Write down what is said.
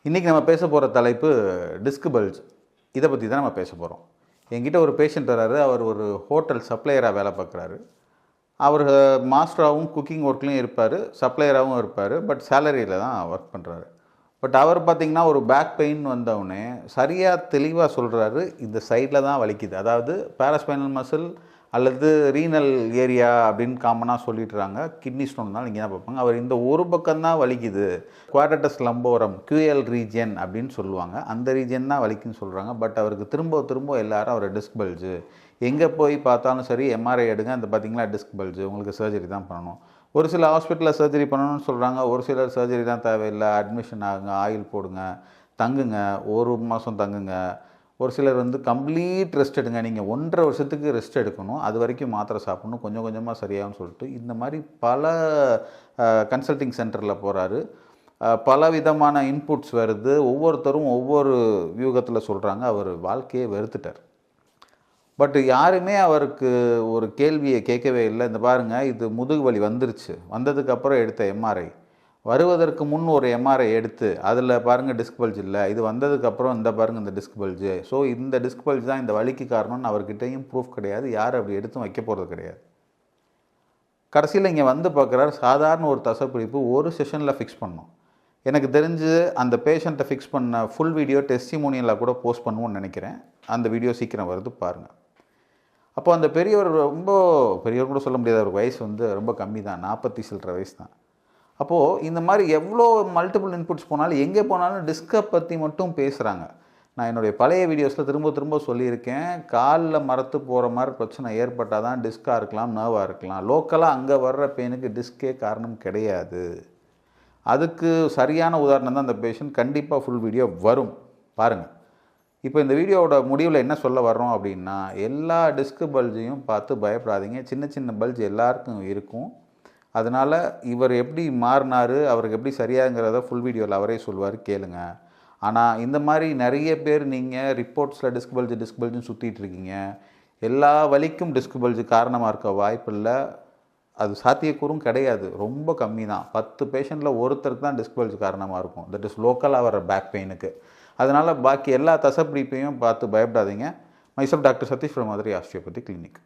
இன்றைக்கி நம்ம பேச போகிற தலைப்பு டிஸ்க் பல்ஜ். இதை பற்றி தான் நம்ம பேச போகிறோம். என்கிட்ட ஒரு பேஷண்ட் வராரு. அவர் ஒரு ஹோட்டல் சப்ளையராக வேலை பார்க்குறாரு. அவர் மாஸ்டராகவும் குக்கிங் ஒர்க்லேயும் இருப்பார், சப்ளையராகவும் இருப்பார். பட் சேலரியில் தான் ஒர்க் பண்ணுறாரு. பட் அவர் பார்த்திங்கன்னா ஒரு பேக் பெயின் வந்தவுடனே சரியாக தெளிவாக சொல்கிறாரு, இந்த சைடில் தான் வலிக்குது. அதாவது பேராஸ்பைனல் மசில் அல்லது ரீனல் ஏரியா அப்படின்னு காமனாக சொல்லிட்டுறாங்க. கிட்னி ஸ்டோன்னால் நீங்கள் தான் பார்ப்பாங்க. அவர் இந்த ஒரு பக்கம்தான் வலிக்குது, குவாட்ரட்டஸ் லம்போரம் QL ரீஜன் அப்படின்னு சொல்லுவாங்க. அந்த ரீஜன் தான் வலிக்குன்னு சொல்கிறாங்க. பட் அவருக்கு திரும்ப எல்லாரும் அவர் டிஸ்க் பல்ஜு, எங்கே போய் பார்த்தாலும் சரி எம்ஆர்ஐ எடுங்க, அந்த பார்த்திங்களா டிஸ்க் பல்ஜு, உங்களுக்கு சர்ஜரி தான் பண்ணணும். ஒரு சில ஹாஸ்பிட்டலில் சர்ஜரி பண்ணணும்னு சொல்கிறாங்க. ஒரு சிலர் சர்ஜரி தான் தேவையில்லை, அட்மிஷன் ஆகுங்க, ஆயில் போடுங்க, தங்குங்க, 1 மாதம் தங்குங்க. ஒரு சிலர் கம்ப்ளீட் ரெஸ்ட் எடுங்க, நீங்கள் 1.5 வருஷத்துக்கு ரெஸ்ட் எடுக்கணும், அது வரைக்கும் மாத்திரை சாப்பிட்ணும், கொஞ்சம் கொஞ்சமாக சரியாகும்னு சொல்லிட்டு இந்த மாதிரி பல கன்சல்டிங் சென்டரில் போகிறாரு. பல விதமான இன்புட்ஸ் வருது, ஒவ்வொருத்தரும் ஒவ்வொரு வியூகத்தில் சொல்கிறாங்க. அவர் வாழ்க்கையை வெறுத்துட்டார். பட் யாருமே அவருக்கு ஒரு கேள்வியை கேட்கவே இல்லை. இந்த பாருங்கள், இது முதுகு வலி வந்துருச்சு, வந்ததுக்கப்புறம் எடுத்த எம்ஆர்ஐ, வருவதற்கு முன் ஒரு எம்ஆர்ஐ எடுத்து அதில் பாருங்கள் டிஸ்க் பல்ஜ் இல்லை, இது வந்ததுக்கப்புறம் இந்த பாருங்கள் இந்த டிஸ்க் பல்ஜு, ஸோ இந்த டிஸ்க் பல்ஜ் தான் இந்த வலிக்கு காரணம்னு அவர்கிட்டையும் ப்ரூஃப் கிடையாது. யாரும் அப்படி எடுத்தும் வைக்க போகிறது கிடையாது. கடைசியில் இங்கே பார்க்குறாரு, சாதாரண ஒரு தசைப்பிடிப்பு ஒரு செஷனில் ஃபிக்ஸ் பண்ணோம். எனக்கு தெரிஞ்சு அந்த பேஷண்ட்டை ஃபிக்ஸ் பண்ண ஃபுல் வீடியோ டெஸ்டிமோனியலாக கூட போஸ்ட் பண்ணுவோன்னு நினைக்கிறேன். அந்த வீடியோ சீக்கிரம் வருது, பாருங்கள். அப்போ அந்த பெரியவர், ரொம்ப பெரியவர் கூட சொல்ல முடியாது, அவர் வயசு ரொம்ப கம்மி தான், 40 சில்லற வயசு தான். அப்போது இந்த மாதிரி எவ்வளோ மல்டிபிள் இன்புட்ஸ் போனாலும், எங்கே போனாலும் டிஸ்கை பற்றி மட்டும் பேசுகிறாங்க. நான் என்னுடைய பழைய வீடியோஸில் திரும்ப சொல்லியிருக்கேன், காலில் மரத்து போகிற மாதிரி பிரச்சனை ஏற்பட்டால் தான் டிஸ்காக இருக்கலாம், நர்வாக இருக்கலாம். லோக்கலாக அங்கே வர்ற பெயினுக்கு டிஸ்கே காரணம் கிடையாது. அதுக்கு சரியான உதாரணம் தான் அந்த பேஷண்ட். கண்டிப்பாக ஃபுல் வீடியோ வரும், பாருங்கள். இப்போ இந்த வீடியோவோட முடிவில் என்ன சொல்ல வர்றோம் அப்படின்னா, எல்லா டிஸ்க் பல்ஜையும் பார்த்து பயப்படாதீங்க. சின்ன பல்ஜ் எல்லாருக்கும் இருக்கும். அதனால் இவர் எப்படி மாறினார், அவருக்கு எப்படி சரியாங்கிறத ஃபுல் வீடியோவில் அவரே சொல்லுவார், கேளுங்க. ஆனால் இந்த மாதிரி நிறைய பேர் நீங்கள் ரிப்போர்ட்ஸில் டிஸ்க் பல்ஜுன்னு சுற்றிட்டு இருக்கீங்க. எல்லா வலிக்கும் டிஸ்க் பல்ஜு காரணமாக இருக்க வாய்ப்பில்லை, அது சாத்தியக்கூறும் கிடையாது, ரொம்ப கம்மி தான். 10 பேஷண்ட்டில் ஒருத்தருக்கு தான் டிஸ்க் பல்ஜ் காரணமாக இருக்கும். தட் இஸ் லோக்கலாக வர பேக் பெயினுக்கு. அதனால் பாக்கி எல்லா தசைப்பிடிப்பையும் பார்த்து பயப்படாதீங்க. Myself doctor Satish from Madurai osteopathy clinic.